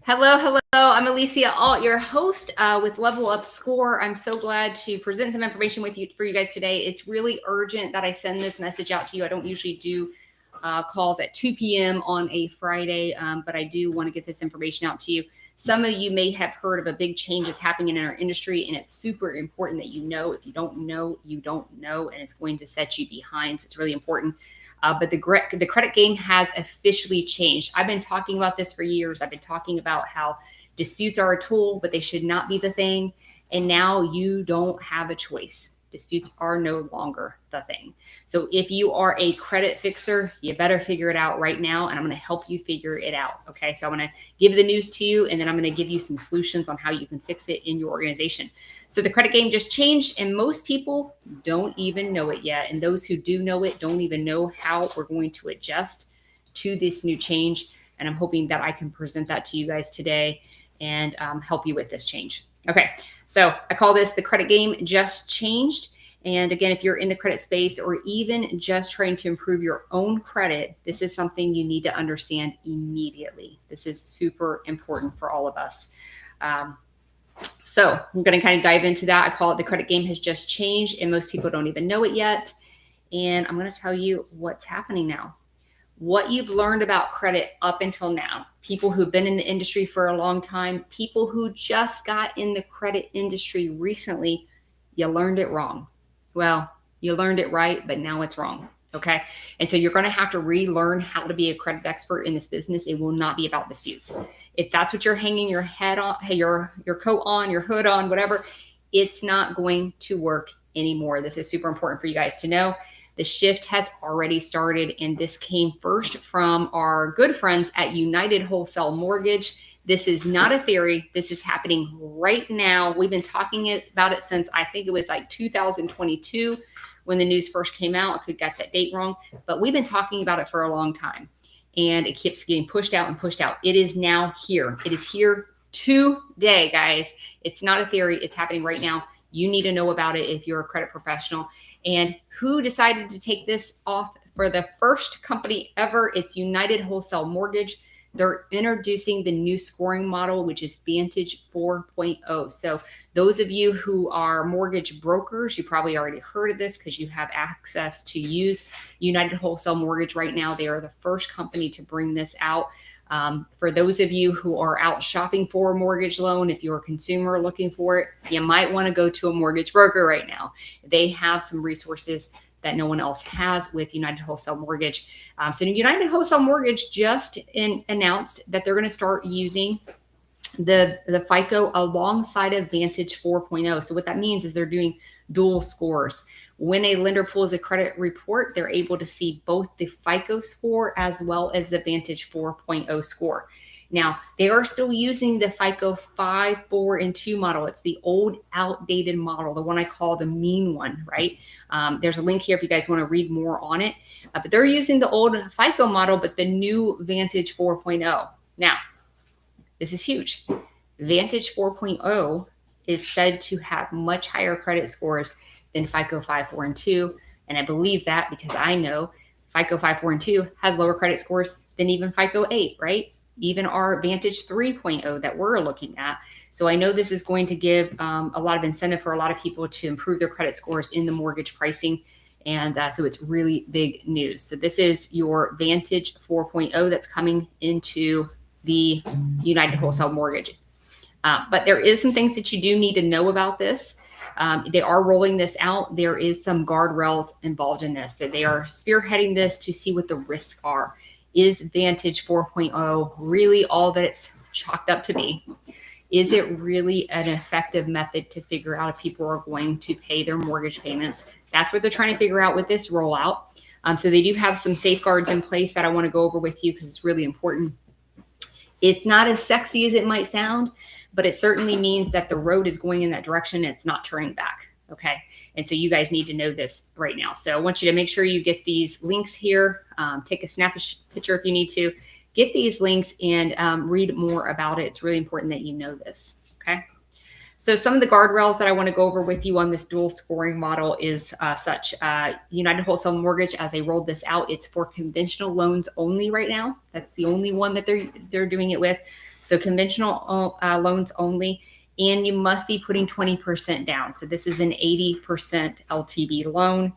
Hello, hello. I'm Alicia Alt, your host with Level Up Score. I'm so glad to present some information with you for you guys today. It's really urgent that I send this message out to you. I don't usually do calls at 2 p.m. on a Friday, but I do want to get this information out to you. Some of you may have heard of a big change that's happening in our industry, and it's super important that you know. If you don't know, you don't know, and it's going to set you behind. So it's really important. But the credit game has officially changed. I've been talking about this for years. I've been talking about how disputes are a tool, but they should not be the thing. And now you don't have a choice. Disputes are no longer the thing. So if you are a credit fixer, you better figure it out right now. And I'm going to help you figure it out. Okay. So I'm going to give the news to you, and then I'm going to give you some solutions on how you can fix it in your organization. So the credit game just changed, and most people don't even know it yet. And those who do know it don't even know how we're going to adjust to this new change. And I'm hoping that I can present that to you guys today and help you with this change. Okay, so I call this the credit game just changed. And again, if you're in the credit space or even just trying to improve your own credit, this is something you need to understand immediately. This is super important for all of us. So I'm going to kind of dive into that. I call it the credit game has just changed, and most people don't even know it yet. And I'm going to tell you what's happening now. What you've learned about credit up until now, people who've been in the industry for a long time, people who just got in the credit industry recently, you learned it wrong. Well, you learned it right, but now it's wrong. Okay. And so you're going to have to relearn how to be a credit expert in this business. It will not be about disputes. If that's what you're hanging your head on, your coat on, your hood on, whatever, it's not going to work anymore. This is super important for you guys to know. The shift has already started, and this came first from our good friends at United Wholesale Mortgage. This is not a theory. This is happening right now. We've been talking about it since I think it was like 2022 when the news first came out. I could get that date wrong, but we've been talking about it for a long time, and it keeps getting pushed out and pushed out. It is now here. It is here today, guys. It's not a theory. It's happening right now. You need to know about it if you're a credit professional. And who decided to take this off for the first company ever? It's United Wholesale Mortgage. They're introducing the new scoring model, which is Vantage 4.0. So those of you who are mortgage brokers, you probably already heard of this because you have access to use United Wholesale Mortgage right now. They are the first company to bring this out. For those of you who are out shopping for a mortgage loan, if you're a consumer looking for it, you might want to go to a mortgage broker right now. They have some resources that no one else has with United Wholesale Mortgage. So United Wholesale Mortgage just announced that they're going to start using the FICO alongside of Vantage 4.0. So what that means is they're doing dual scores. When a lender pulls a credit report, they're able to see both the FICO score as well as the Vantage 4.0 score. Now, they are still using the FICO 5, 4, and 2 model. It's the old, outdated model, the one I call the mean one, right? There's a link here if you guys want to read more on it. But they're using the old FICO model, but the new Vantage 4.0. Now, this is huge. Vantage 4.0 is said to have much higher credit scores than FICO 5, 4, and 2. And I believe that because I know FICO 5, 4, and 2 has lower credit scores than even FICO 8, right? Even our Vantage 3.0 that we're looking at. So I know this is going to give a lot of incentive for a lot of people to improve their credit scores in the mortgage pricing. And so it's really big news. So this is your Vantage 4.0 that's coming into the United Wholesale Mortgage. But there is some things that you do need to know about this. They are rolling this out. There is some guardrails involved in this. So they are spearheading this to see what the risks are. Is Vantage 4.0 really all that it's chalked up to be? Is it really an effective method to figure out if people are going to pay their mortgage payments? That's what they're trying to figure out with this rollout. So they do have some safeguards in place that I want to go over with you because it's really important. It's not as sexy as it might sound, but it certainly means that the road is going in that direction and it's not turning back. Okay. And so you guys need to know this right now. So I want you to make sure you get these links here. Take a snap picture if you need to. Get these links and read more about it. It's really important that you know this. Okay. So some of the guardrails that I want to go over with you on this dual scoring model is such. United Wholesale Mortgage, as they rolled this out, it's for conventional loans only right now. That's the only one that they're doing it with. So conventional loans only, and you must be putting 20% down. So this is an 80% LTV loan.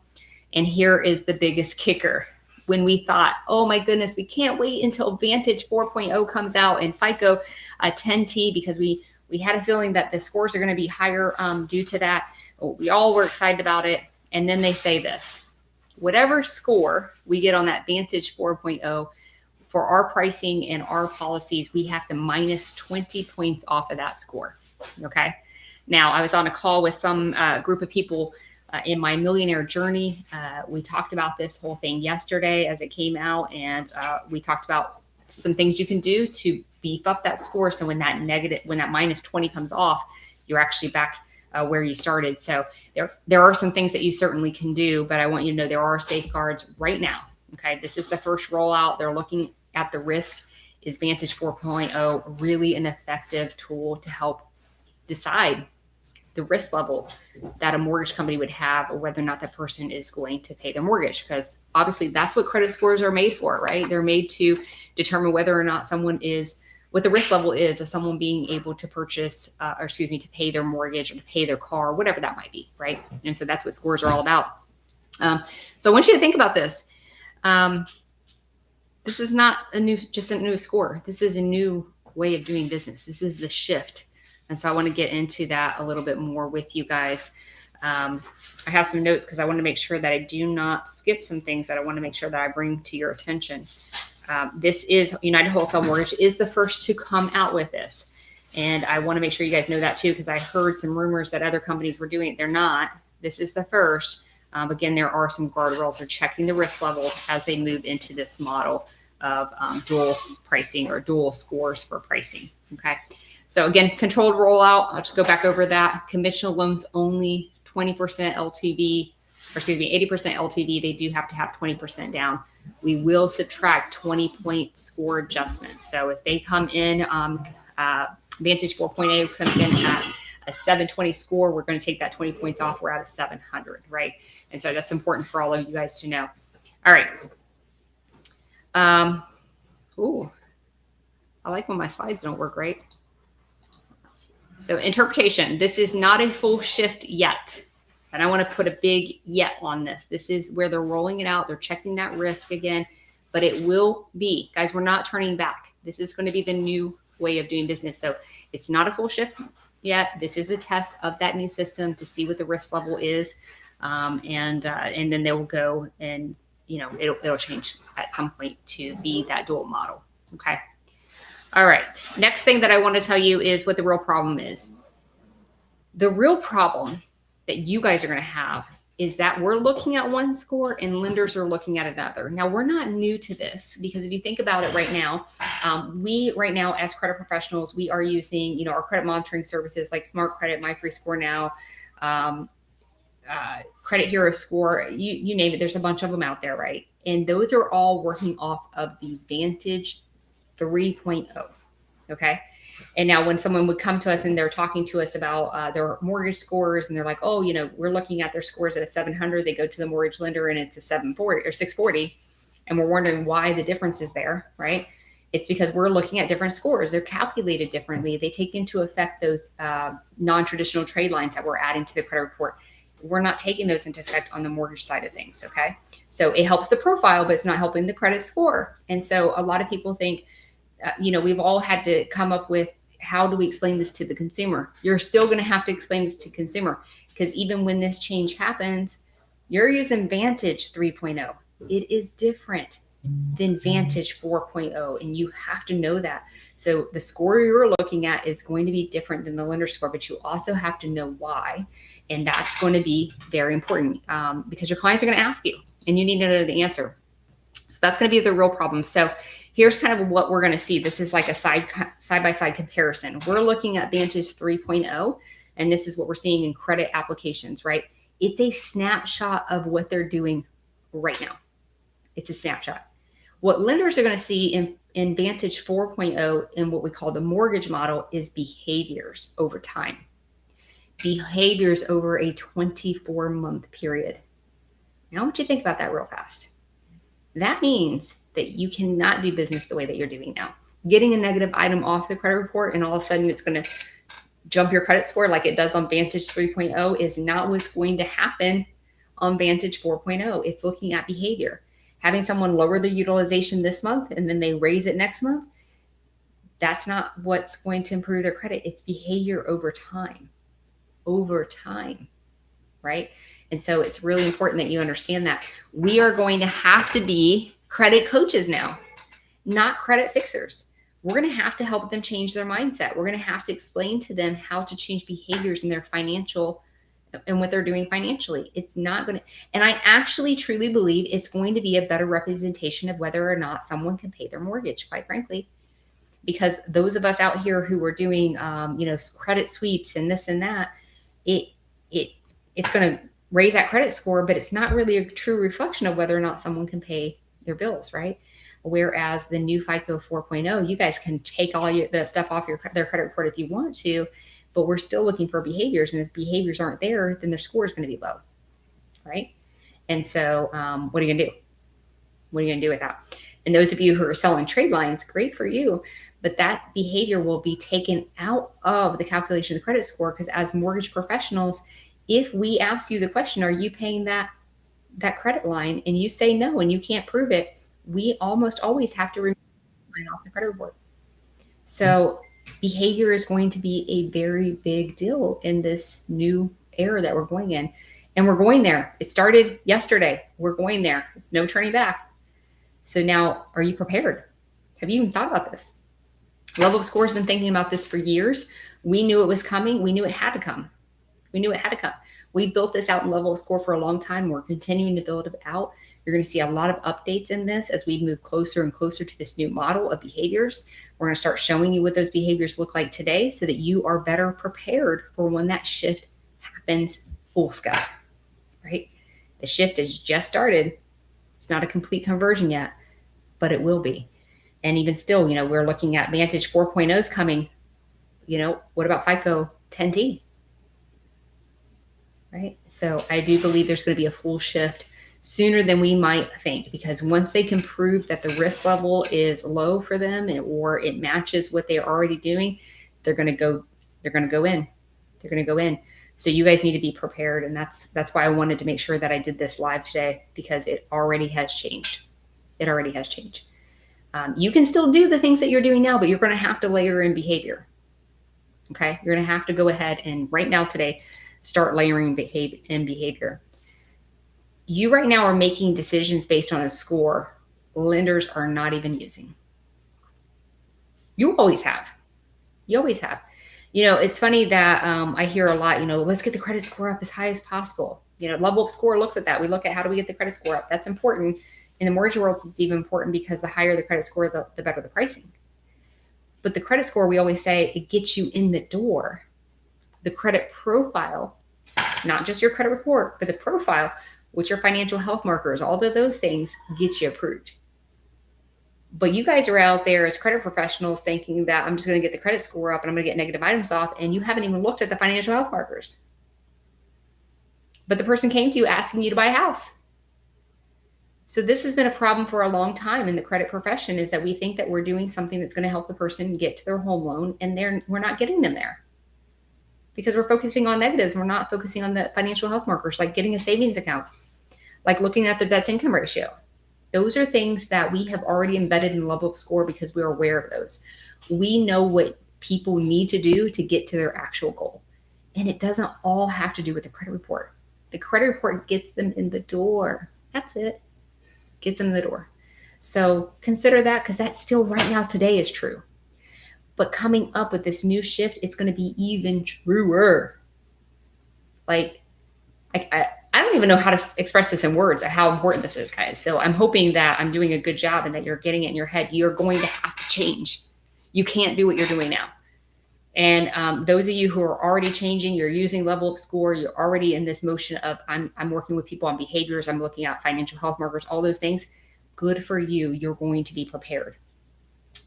And here is the biggest kicker. When we thought, oh my goodness, we can't wait until Vantage 4.0 comes out and FICO 10T, because we had a feeling that the scores are going to be higher due to that. We all were excited about it. And then they say this: whatever score we get on that Vantage 4.0, for our pricing and our policies, we have to minus 20 points off of that score. Okay. Now, I was on a call with some group of people in my millionaire journey. We talked about this whole thing yesterday as it came out, and we talked about some things you can do to beef up that score. So when that minus 20 comes off, you're actually back where you started. So there are some things that you certainly can do, but I want you to know there are safeguards right now. Okay. This is the first rollout. They're looking at the risk. Is Vantage 4.0 really an effective tool to help decide the risk level that a mortgage company would have, or whether or not that person is going to pay their mortgage? Because obviously that's what credit scores are made for, right? They're made to determine whether or not someone is, what the risk level is of someone being able to purchase, to pay their mortgage or to pay their car, whatever that might be, right? And so that's what scores are all about. So I want you to think about this. This is not just a new score. This is a new way of doing business. This is the shift. And so I want to get into that a little bit more with you guys. I have some notes because I want to make sure that I do not skip some things that I want to make sure that I bring to your attention. This is United Wholesale Mortgage is the first to come out with this. And I want to make sure you guys know that too, because I heard some rumors that other companies were doing it. They're not. This is the first. Again, there are some guardrails. They're checking the risk level as they move into this model of dual pricing or dual scores for pricing. Okay. So again, controlled rollout. I'll just go back over that. Conventional loans only, 20% LTV, 80% LTV. They do have to have 20% down. We will subtract 20-point score adjustment. So if they come in, Vantage 4.0 comes in at a 720 score, we're going to take that 20 points off. We're at a 700, right? And so that's important for all of you guys to know. All right. I like when my slides don't work right. So interpretation, this is not a full shift yet. And I want to put a big yet on this. This is where they're rolling it out. They're checking that risk again, but it will be, guys, we're not turning back. This is going to be the new way of doing business. So it's not a full shift yet. This is a test of that new system to see what the risk level is. And then they will go and, it'll change at some point to be that dual model. Okay. All right. Next thing that I want to tell you is what the real problem is. The real problem that you guys are going to have is that we're looking at one score and lenders are looking at another. Now, we're not new to this, because if you think about it right now, right now as credit professionals, we are using, our credit monitoring services like Smart Credit, MyFreeScore Now, Credit Hero Score, you name it. There's a bunch of them out there, right? And those are all working off of the Vantage 3.0. Okay. And now when someone would come to us and they're talking to us about their mortgage scores, and they're like, oh, we're looking at their scores at a 700, they go to the mortgage lender and it's a 740 or 640. And we're wondering why the difference is there, right? It's because we're looking at different scores. They're calculated differently. They take into effect those non-traditional trade lines that we're adding to the credit report. We're not taking those into effect on the mortgage side of things. Okay. So it helps the profile, but it's not helping the credit score. And so a lot of people think, we've all had to come up with, how do we explain this to the consumer? You're still going to have to explain this to consumer, because even when this change happens, you're using Vantage 3.0. It is different than Vantage 4.0, and you have to know that. So the score you're looking at is going to be different than the lender score, but you also have to know why. And that's going to be very important because your clients are going to ask you, and you need to know the answer. So that's going to be the real problem. So here's kind of what we're going to see. This is like a side-by-side comparison. We're looking at Vantage 3.0, and this is what we're seeing in credit applications, right? It's a snapshot of what they're doing right now. It's a snapshot. What lenders are going to see in Vantage 4.0 in what we call the mortgage model is behaviors over time. Behaviors over a 24-month period. Now I want you to think about that real fast. That means that you cannot do business the way that you're doing now. Getting a negative item off the credit report and all of a sudden it's going to jump your credit score like it does on Vantage 3.0 is not what's going to happen on Vantage 4.0. It's looking at behavior. Having someone lower the utilization this month and then they raise it next month, that's not what's going to improve their credit. It's behavior over time, right? And so it's really important that you understand that. We are going to have to be credit coaches now, not credit fixers. We're going to have to help them change their mindset. We're going to have to explain to them how to change behaviors in their financial and what they're doing financially. It's not going to, and I actually truly believe it's going to be a better representation of whether or not someone can pay their mortgage, quite frankly. Because those of us out here who are doing, credit sweeps and this and that, it's going to raise that credit score, but it's not really a true reflection of whether or not someone can pay their bills, right? Whereas the new FICO 4.0, you guys can take all the stuff off their credit report if you want to, but we're still looking for behaviors. And if behaviors aren't there, then their score is going to be low, right? And so what are you going to do? What are you going to do with that? And those of you who are selling trade lines, great for you. But that behavior will be taken out of the calculation of the credit score, because as mortgage professionals, if we ask you the question, are you paying that credit line, and you say no and you can't prove it, we almost always have to remove the line off the credit report. So behavior is going to be a very big deal in this new era that we're going in. And we're going there. It started yesterday. We're going there. It's no turning back. So now, are you prepared? Have you even thought about this? Level Up Score has been thinking about this for years. We knew it was coming. We knew it had to come. We built this out in Level Up Score for a long time. We're continuing to build it out. You're going to see a lot of updates in this as we move closer and closer to this new model of behaviors. We're going to start showing you what those behaviors look like today so that you are better prepared for when that shift happens full scale, right? The shift has just started. It's not a complete conversion yet, but it will be. And even still, we're looking at Vantage 4.0's coming. What about FICO 10T? Right? So I do believe there's going to be a full shift sooner than we might think, because once they can prove that the risk level is low for them or it matches what they're already doing, they're going to go in. So you guys need to be prepared. And that's why I wanted to make sure that I did this live today, because it already has changed. You can still do the things that you're doing now, but you're going to have to layer in behavior. Okay. You're going to have to go ahead and right now today, start layering behavior. You right now are making decisions based on a score lenders are not even using. You always have. It's funny that I hear a lot, let's get the credit score up as high as possible. Level Up Score looks at that. We look at how do we get the credit score up. That's important. In the mortgage world, it's even important because the higher the credit score, the better the pricing. But the credit score, we always say, it gets you in the door. The credit profile, not just your credit report, but the profile, which are financial health markers, all of those things get you approved. But you guys are out there as credit professionals thinking that I'm just going to get the credit score up and I'm going to get negative items off, and you haven't even looked at the financial health markers. But the person came to you asking you to buy a house. So this has been a problem for a long time in the credit profession, is that we think that we're doing something that's going to help the person get to their home loan, and we're not getting them there. Because we're focusing on negatives. We're not focusing on the financial health markers, like getting a savings account, like looking at their debt to income ratio. Those are things that we have already embedded in Level Up Score because we're aware of those. We know what people need to do to get to their actual goal. And it doesn't all have to do with the credit report. The credit report gets them in the door. That's it. Gets them in the door. So consider that, because that still right now today is true. But coming up with this new shift, it's going to be even truer. Like, I don't even know how to express this in words, how important this is, guys. So I'm hoping that I'm doing a good job and that you're getting it in your head. You're going to have to change. You can't do what you're doing now. And those of you who are already changing, you're using Level Up Score, you're already in this motion of I'm working with people on behaviors, I'm looking at financial health markers, all those things. Good for you. You're going to be prepared.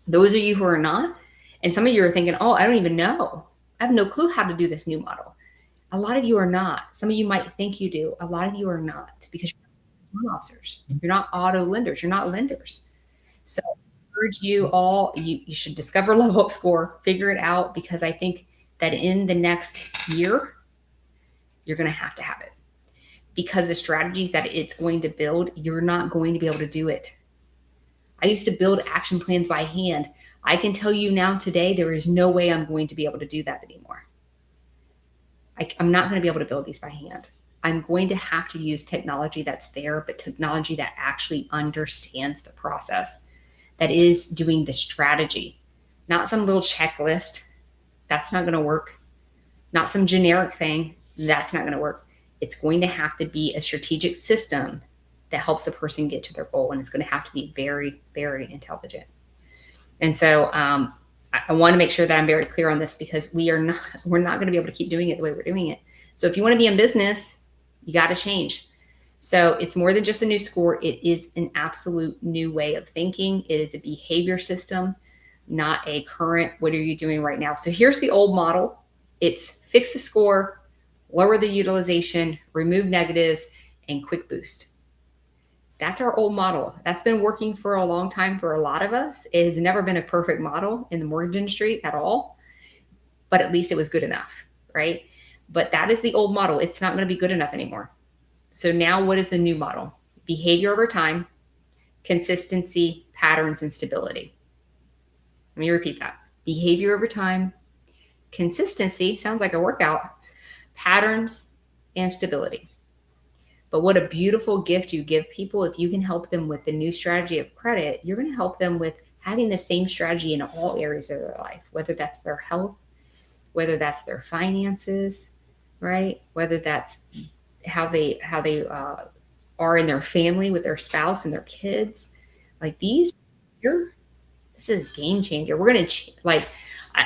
Those of you who are not, and some of you are thinking, oh, I don't even know. I have no clue how to do this new model. A lot of you are not. Some of you might think you do. A lot of you are not, because you're not loan officers. You're not auto lenders. You're not lenders. So encourage you all, you should discover Level Up Score, figure it out, because I think that in the next year, you're going to have it. Because the strategies that it's going to build, you're not going to be able to do it. I used to build action plans by hand. I can tell you now today, there is no way I'm going to be able to do that anymore. I'm not going to be able to build these by hand. I'm going to have to use technology that's there, but technology that actually understands the process, that is doing the strategy, not some little checklist. That's not going to work. Not some generic thing. That's not going to work. It's going to have to be a strategic system that helps a person get to their goal. And it's going to have to be very, very intelligent. And so I want to make sure that I'm very clear on this, because we're not going to be able to keep doing it the way we're doing it. So if you want to be in business, you got to change. So it's more than just a new score. It is an absolute new way of thinking. It is a behavior system, not a current, what are you doing right now? So here's the old model. It's fix the score, lower the utilization, remove negatives, and quick boost. That's our old model. That's been working for a long time for a lot of us. It has never been a perfect model in the mortgage industry at all, but at least it was good enough, right? But that is the old model. It's not going to be good enough anymore. So now what is the new model? Behavior over time, consistency, patterns, and stability. Let me repeat that. Behavior over time, consistency, sounds like a workout, patterns, and stability. But what a beautiful gift you give people if you can help them with the new strategy of credit. You're going to help them with having the same strategy in all areas of their life, whether that's their health, whether that's their finances, right? Whether that's how they are in their family with their spouse and their kids. Like this is game changer. We're going to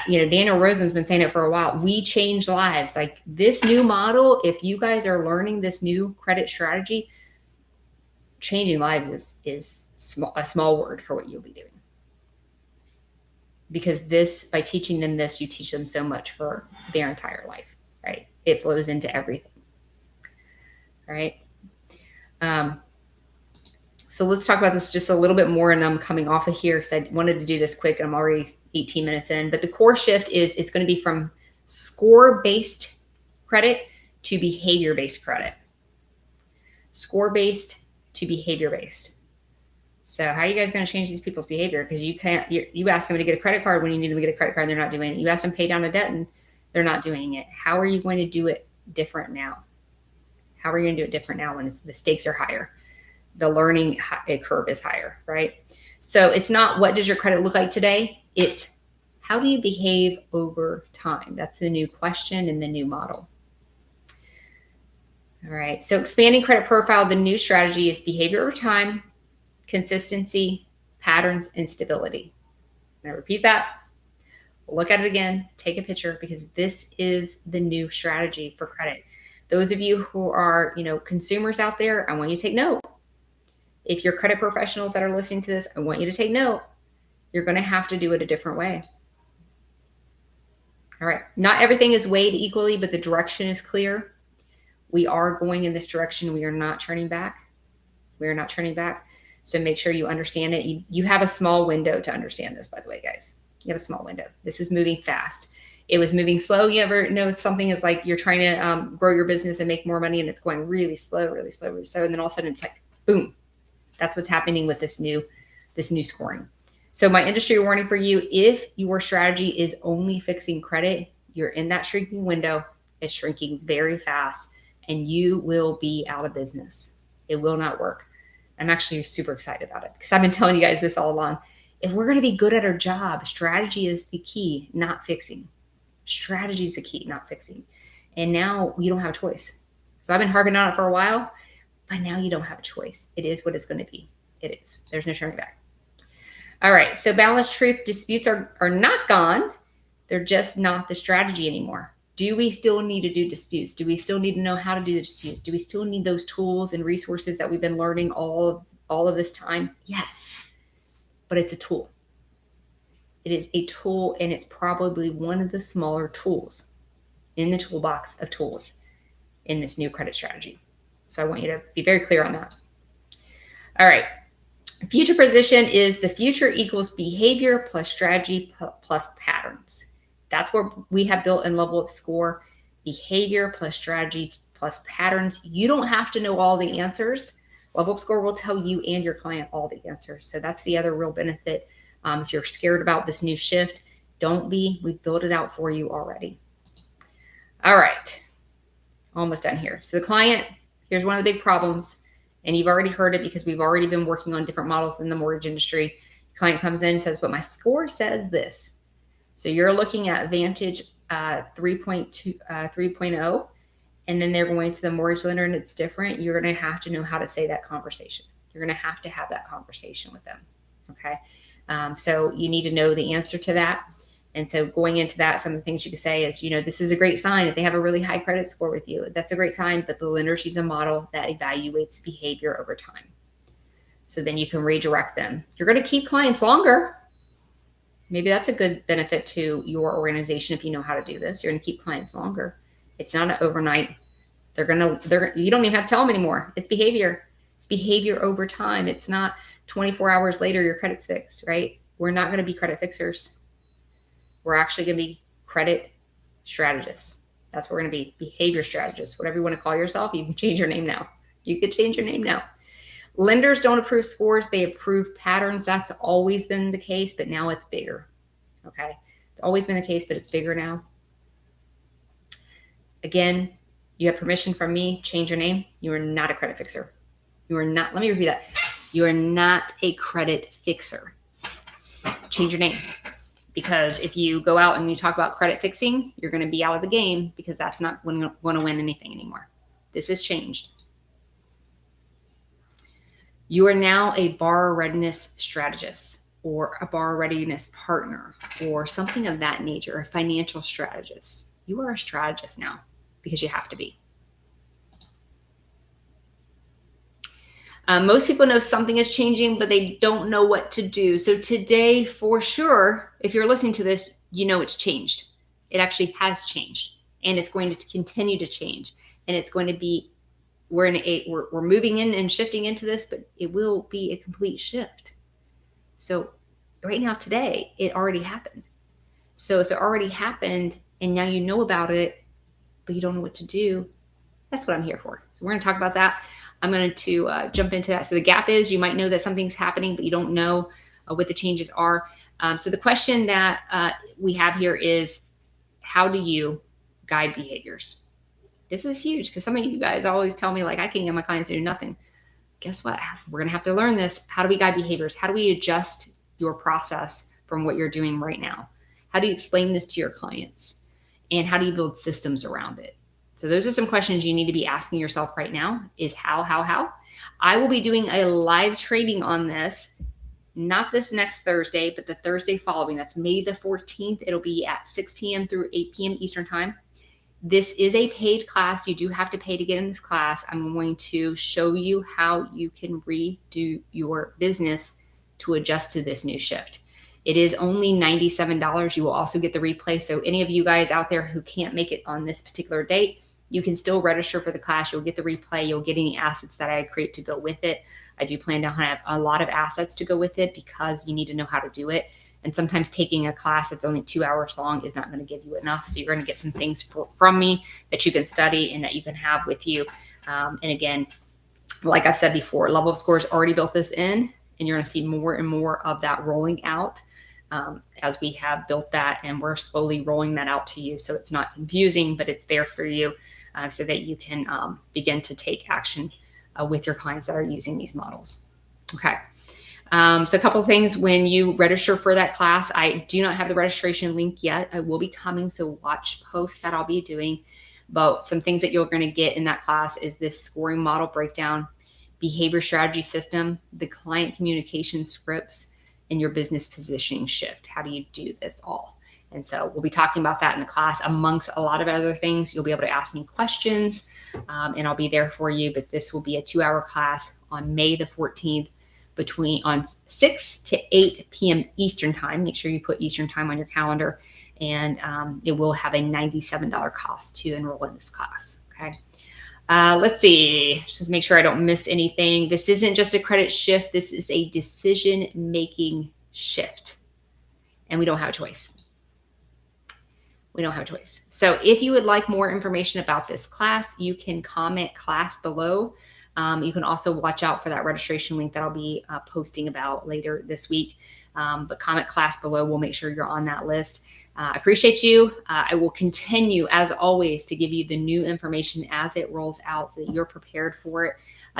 Daniel Rosen's been saying it for a while. We change lives. Like this new model, if you guys are learning this new credit strategy, changing lives is a small word for what you'll be doing. Because by teaching them this, you teach them so much for their entire life, right? It flows into everything, right? So let's talk about this just a little bit more, and I'm coming off of here because I wanted to do this quick, and I'm already 18 minutes in. But the core shift is it's going to be from score-based credit to behavior-based credit. Score-based to behavior-based. So how are you guys going to change these people's behavior? Because you ask them to get a credit card when you need them to get a credit card, and they're not doing it. You ask them to pay down a debt, and they're not doing it. How are you going to do it different now? How are you going to do it different now when the stakes are higher? The learning curve is higher, right? So it's not what does your credit look like today? It's how do you behave over time? That's the new question in the new model. All right. So expanding credit profile, the new strategy is behavior over time, consistency, patterns, and stability. And I repeat that. Look at it again. Take a picture, because this is the new strategy for credit. Those of you who are, consumers out there, I want you to take note. If you're credit professionals that are listening to this, I want you to take note. You're going to have to do it a different way. All right. Not everything is weighed equally, but the direction is clear. We are going in this direction. We are not turning back. We are not turning back. So make sure you understand it. You have a small window to understand this, by the way, guys. You have a small window. This is moving fast. It was moving slow. You ever know something is like you're trying to grow your business and make more money, and it's going really slow, really slow, really slow. And then all of a sudden it's like, boom. That's what's happening with this new scoring. So my industry warning for you, if your strategy is only fixing credit, you're in that shrinking window. It's shrinking very fast, and you will be out of business. It will not work. I'm actually super excited about it, because I've been telling you guys this all along. If we're going to be good at our job, strategy is the key, not fixing. Strategy is the key, not fixing. And now you don't have a choice. So I've been harping on it for a while, but now you don't have a choice. It is what it's going to be. It is. There's no turning back. All right. So balanced truth disputes are not gone. They're just not the strategy anymore. Do we still need to do disputes? Do we still need to know how to do the disputes? Do we still need those tools and resources that we've been learning all of this time? Yes. But it's a tool. It is a tool, and it's probably one of the smaller tools in the toolbox of tools in this new credit strategy. So I want you to be very clear on that. All right. Future position is the future equals behavior plus strategy plus patterns. That's what we have built in Level Up Score. Behavior plus strategy plus patterns. You don't have to know all the answers. Level Up Score will tell you and your client all the answers. So that's the other real benefit. If you're scared about this new shift, don't be. We've built it out for you already. All right. Almost done here. So the client, here's one of the big problems. And you've already heard it because we've already been working on different models in the mortgage industry. Client comes in and says, but my score says this. So you're looking at Vantage 3.0, and then they're going to the mortgage lender and it's different. You're going to have to know how to say that conversation. You're going to have that conversation with them. Okay. So you need to know the answer to that. And so going into that, some of the things you could say is, this is a great sign if they have a really high credit score with you. That's a great sign, but the lenders use a model that evaluates behavior over time. So then you can redirect them. You're going to keep clients longer. Maybe that's a good benefit to your organization if you know how to do this. You're going to keep clients longer. It's not an overnight. You don't even have to tell them anymore. It's behavior. It's behavior over time. It's not 24 hours later your credit's fixed, right? We're not going to be credit fixers. We're actually going to be credit strategists. That's what we're going to be, behavior strategists. Whatever you want to call yourself, you can change your name now. Lenders don't approve scores. They approve patterns. That's always been the case, but now it's bigger. Okay. It's always been the case, but it's bigger now. Again, you have permission from me. Change your name. You are not a credit fixer. You are not. Let me repeat that. You are not a credit fixer. Change your name. Because if you go out and you talk about credit fixing, you're going to be out of the game because that's not going to win anything anymore. This has changed. You are now a borrower readiness strategist or a borrower readiness partner or something of that nature, a financial strategist. You are a strategist now because you have to be. Most people know something is changing, but they don't know what to do. So today, for sure, if you're listening to this, you know it's changed. It actually has changed, and it's going to continue to change. And it's going to be, we're moving in and shifting into this, but it will be a complete shift. So right now, today, it already happened. So if it already happened, and now you know about it, but you don't know what to do, that's what I'm here for. So we're going to talk about that. I'm going to jump into that. So the gap is you might know that something's happening, but you don't know what the changes are. So the question that we have here is, how do you guide behaviors? This is huge because some of you guys always tell me, like, I can't get my clients to do nothing. Guess what? We're going to have to learn this. How do we guide behaviors? How do we adjust your process from what you're doing right now? How do you explain this to your clients? And how do you build systems around it? So those are some questions you need to be asking yourself right now is how? I will be doing a live training on this, not this next Thursday, but the Thursday following. That's May the 14th. It'll be at 6 p.m. through 8 p.m. Eastern time. This is a paid class. You do have to pay to get in this class. I'm going to show you how you can redo your business to adjust to this new shift. It is only $97. You will also get the replay. So any of you guys out there who can't make it on this particular date, you can still register for the class. You'll get the replay. You'll get any assets that I create to go with it. I do plan to have a lot of assets to go with it because you need to know how to do it. And sometimes taking a class that's only 2 hours long is not going to give you enough. So you're going to get some things from me that you can study and that you can have with you. And again, like I've said before, Level Up Score's already built this in, and you're going to see more and more of that rolling out as we have built that, and we're slowly rolling that out to you. So it's not confusing, but it's there for you so that you can begin to take action with your clients that are using these models. Okay. So a couple of things when you register for that class, I do not have the registration link yet. I will be coming. So watch posts that I'll be doing. But some things that you're going to get in that class is this scoring model breakdown, behavior strategy system, the client communication scripts, and your business positioning shift. How do you do this all? And so we'll be talking about that in the class amongst a lot of other things. You'll be able to ask me questions and I'll be there for you. But this will be a 2-hour class on May the 14th on 6 to 8 p.m. Eastern time. Make sure you put Eastern time on your calendar, and it will have a $97 cost to enroll in this class. Okay. Let's see, just make sure I don't miss anything. This isn't just a credit shift. This is a decision-making shift, and we don't have a choice. We don't have a choice. So if you would like more information about this class, you can comment class below. You can also watch out for that registration link that I'll be posting about later this week. But comment class below. We'll make sure you're on that list. I appreciate you. I will continue, as always, to give you the new information as it rolls out so that you're prepared for it.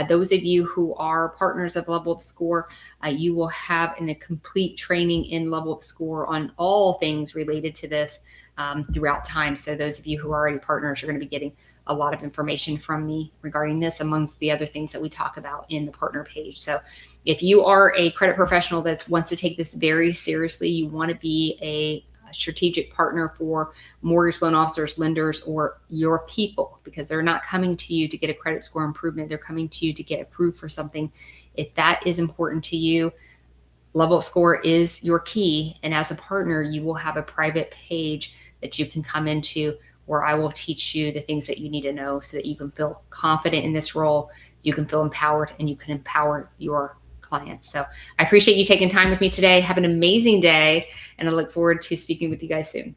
Those of you who are partners of Level Up Score, you will have a complete training in Level Up Score on all things related to this throughout time. So those of you who are already partners are going to be getting a lot of information from me regarding this, amongst the other things that we talk about in the partner page. So if you are a credit professional that wants to take this very seriously, you want to be a strategic partner for mortgage loan officers, lenders, or your people, because they're not coming to you to get a credit score improvement. They're coming to you to get approved for something. If that is important to you, Level Up Score is your key. And as a partner, you will have a private page that you can come into where I will teach you the things that you need to know so that you can feel confident in this role, you can feel empowered, and you can empower your clients. So I appreciate you taking time with me today. Have an amazing day, and I look forward to speaking with you guys soon.